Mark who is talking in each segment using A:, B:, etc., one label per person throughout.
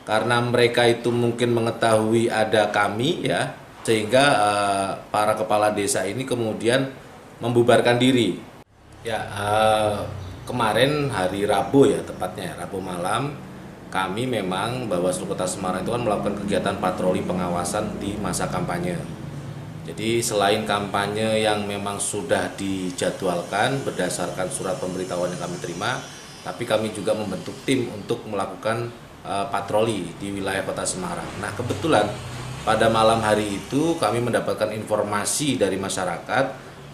A: karena mereka itu mungkin mengetahui ada kami ya, sehingga para kepala desa ini kemudian membubarkan diri. Ya, kemarin hari Rabu ya tepatnya, Rabu malam, kami memang Bawaslu Kota Semarang itu kan melakukan kegiatan patroli pengawasan di masa kampanye. Jadi selain kampanye yang memang sudah dijadwalkan berdasarkan surat pemberitahuan yang kami terima, tapi kami juga membentuk tim untuk melakukan patroli di wilayah Kota Semarang. Nah, kebetulan pada malam hari itu kami mendapatkan informasi dari masyarakat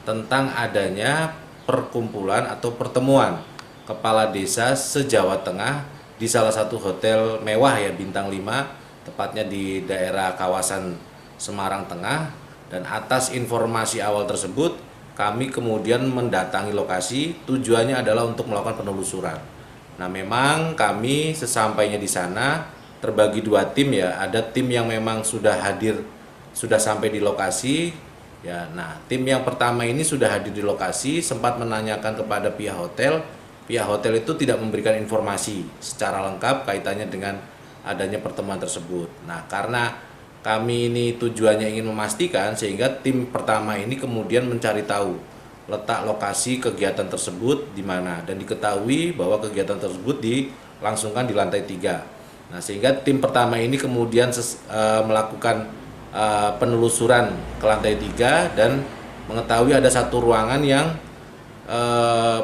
A: tentang adanya perkumpulan atau pertemuan kepala desa se-Jawa Tengah di salah satu hotel mewah ya, bintang 5, tepatnya di daerah kawasan Semarang Tengah. Dan atas informasi awal tersebut, kami kemudian mendatangi lokasi, tujuannya adalah untuk melakukan penelusuran. Nah, memang kami sesampainya di sana terbagi 2 tim ya, ada tim yang memang sudah hadir, sudah sampai di lokasi. Ya, nah, tim yang pertama ini sudah hadir di lokasi, sempat menanyakan kepada pihak hotel. Pihak hotel itu tidak memberikan informasi secara lengkap kaitannya dengan adanya pertemuan tersebut. Nah, karena kami ini tujuannya ingin memastikan, sehingga tim pertama ini kemudian mencari tahu letak lokasi kegiatan tersebut di mana, dan diketahui bahwa kegiatan tersebut dilangsungkan di lantai 3. Nah, sehingga tim pertama ini kemudian melakukan penelusuran ke lantai 3 dan mengetahui ada satu ruangan yang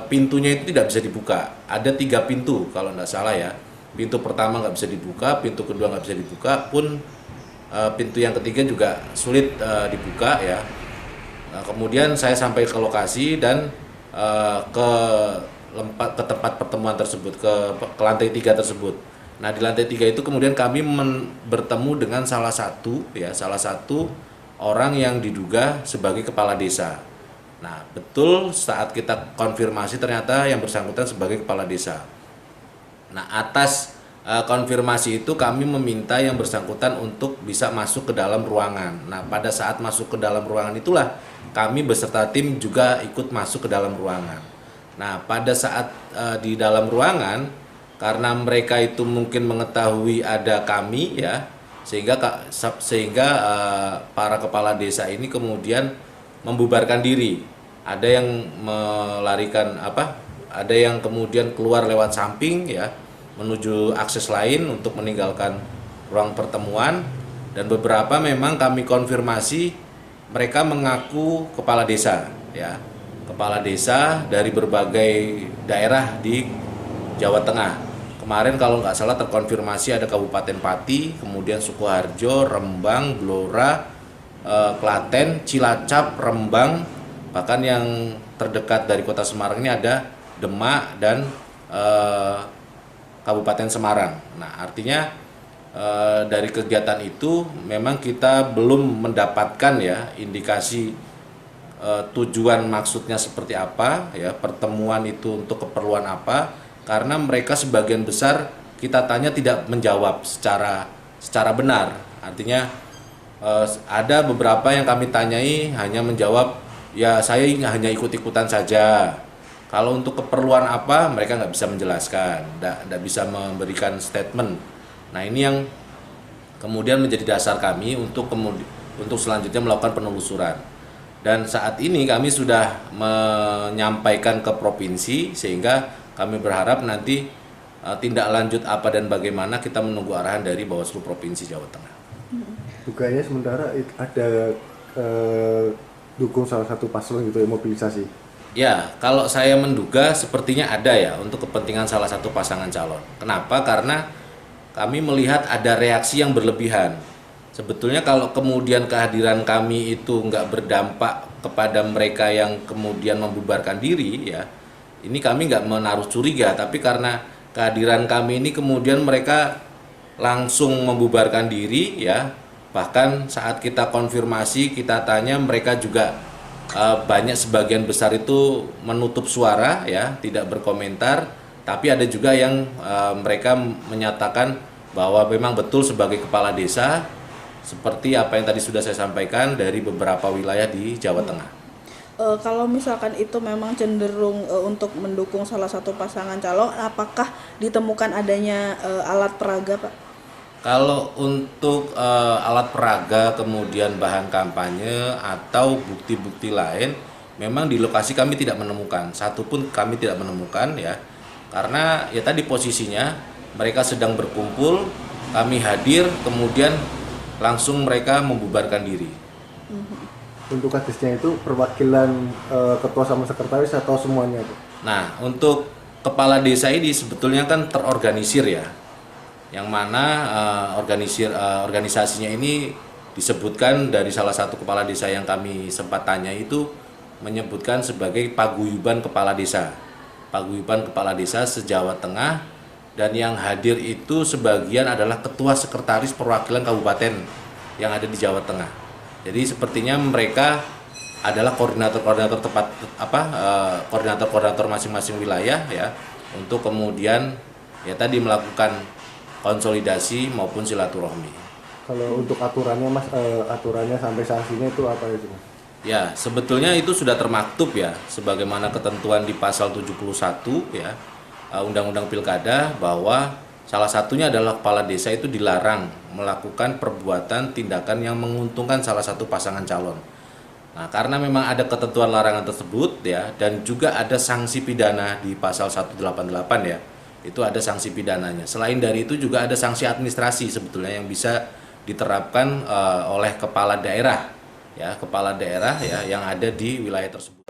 A: pintunya itu tidak bisa dibuka. Ada 3 pintu kalau tidak salah ya. Pintu pertama nggak bisa dibuka, pintu kedua nggak bisa dibuka, pun pintu yang ketiga juga sulit dibuka ya. Kemudian saya sampai ke lokasi dan ke tempat pertemuan tersebut, ke lantai 3 tersebut. Nah, di lantai 3 itu kemudian kami bertemu dengan salah satu orang yang diduga sebagai kepala desa. Nah, betul saat kita konfirmasi ternyata yang bersangkutan sebagai kepala desa. Nah, atas konfirmasi itu kami meminta yang bersangkutan untuk bisa masuk ke dalam ruangan. Nah, pada saat masuk ke dalam ruangan itulah kami beserta tim juga ikut masuk ke dalam ruangan. Nah, pada saat di dalam ruangan, karena mereka itu mungkin mengetahui ada kami ya, sehingga para kepala desa ini kemudian membubarkan diri. Ada yang melarikan ada yang kemudian keluar lewat samping ya, menuju akses lain untuk meninggalkan ruang pertemuan, dan beberapa memang kami konfirmasi mereka mengaku kepala desa ya, kepala desa dari berbagai daerah di Jawa Tengah. Kemarin kalau nggak salah terkonfirmasi ada Kabupaten Pati, kemudian Sukoharjo, Rembang, Blora, Klaten, Cilacap, Rembang, bahkan yang terdekat dari Kota Semarang ini ada Demak dan Kabupaten Semarang. Nah, artinya dari kegiatan itu memang kita belum mendapatkan ya indikasi tujuan maksudnya seperti apa ya, pertemuan itu untuk keperluan apa, karena mereka sebagian besar kita tanya tidak menjawab secara benar. Artinya ada beberapa yang kami tanyai hanya menjawab ya saya hanya ikut-ikutan saja. Kalau untuk keperluan apa mereka nggak bisa menjelaskan, nggak bisa memberikan statement. Nah, ini yang kemudian menjadi dasar kami untuk selanjutnya melakukan penelusuran. Dan saat ini kami sudah menyampaikan ke provinsi, sehingga kami berharap nanti tindak lanjut apa dan bagaimana kita menunggu arahan dari Bawaslu Provinsi Jawa Tengah.
B: Dugaannya sementara ada dukung salah satu paslon gitu ya, mobilisasi.
A: Ya, kalau saya menduga sepertinya ada ya untuk kepentingan salah satu pasangan calon. Kenapa? Karena kami melihat ada reaksi yang berlebihan. Sebetulnya kalau kemudian kehadiran kami itu nggak berdampak kepada mereka yang kemudian membubarkan diri ya, ini kami nggak menaruh curiga. Tapi karena kehadiran kami ini kemudian mereka langsung membubarkan diri ya, bahkan saat kita konfirmasi, kita tanya, mereka juga banyak sebagian besar itu menutup suara ya, tidak berkomentar. Tapi ada juga yang mereka menyatakan bahwa memang betul sebagai kepala desa, seperti apa yang tadi sudah saya sampaikan dari beberapa wilayah di Jawa Tengah.
C: Kalau misalkan itu memang cenderung untuk mendukung salah satu pasangan calon, apakah ditemukan adanya alat peraga, Pak?
A: Kalau untuk alat peraga, kemudian bahan kampanye atau bukti-bukti lain, memang di lokasi kami tidak menemukan, satupun kami tidak menemukan ya. Karena ya tadi posisinya mereka sedang berkumpul, kami hadir, kemudian langsung mereka membubarkan diri.
B: Untuk kadesnya itu perwakilan ketua sama sekretaris atau semuanya, Pak?
A: Nah, untuk kepala desa ini sebetulnya kan terorganisir ya, yang mana organisasinya ini disebutkan dari salah satu kepala desa yang kami sempat tanya itu menyebutkan sebagai paguyuban kepala desa. Paguyuban kepala desa se-Jawa Tengah, dan yang hadir itu sebagian adalah ketua sekretaris perwakilan kabupaten yang ada di Jawa Tengah. Jadi sepertinya mereka adalah koordinator masing-masing wilayah ya, untuk kemudian ya tadi melakukan konsolidasi maupun silaturahmi.
B: Kalau untuk aturannya Mas, aturannya sampai sanksinya itu apa itu Mas?
A: Ya, sebetulnya itu sudah termaktub ya, sebagaimana ketentuan di pasal 71 ya, Undang-Undang Pilkada, bahwa salah satunya adalah kepala desa itu dilarang melakukan perbuatan tindakan yang menguntungkan salah satu pasangan calon. Nah, karena memang ada ketentuan larangan tersebut ya, dan juga ada sanksi pidana di pasal 188 ya, itu ada sanksi pidananya. Selain dari itu juga ada sanksi administrasi sebetulnya yang bisa diterapkan oleh kepala daerah ya, kepala daerah ya yang ada di wilayah tersebut.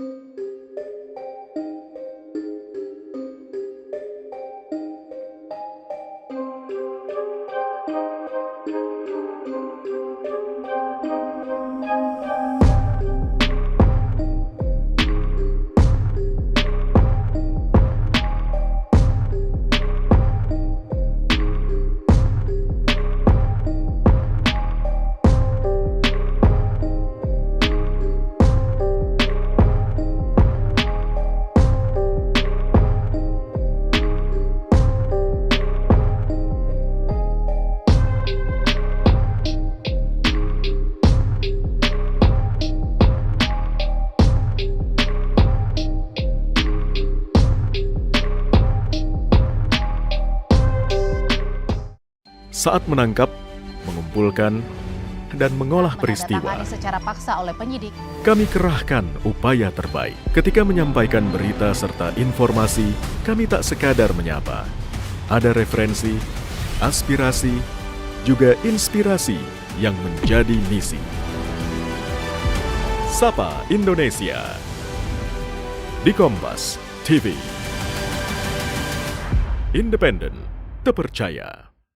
D: Saat menangkap, mengumpulkan, dan mengolah peristiwa,
E: menandatangani secara paksa oleh penyidik.
D: kami kerahkan upaya terbaik. Ketika menyampaikan berita serta informasi, kami tak sekadar menyapa. Ada referensi, aspirasi, juga inspirasi yang menjadi misi. Sapa Indonesia di Kompas TV. Independen, terpercaya.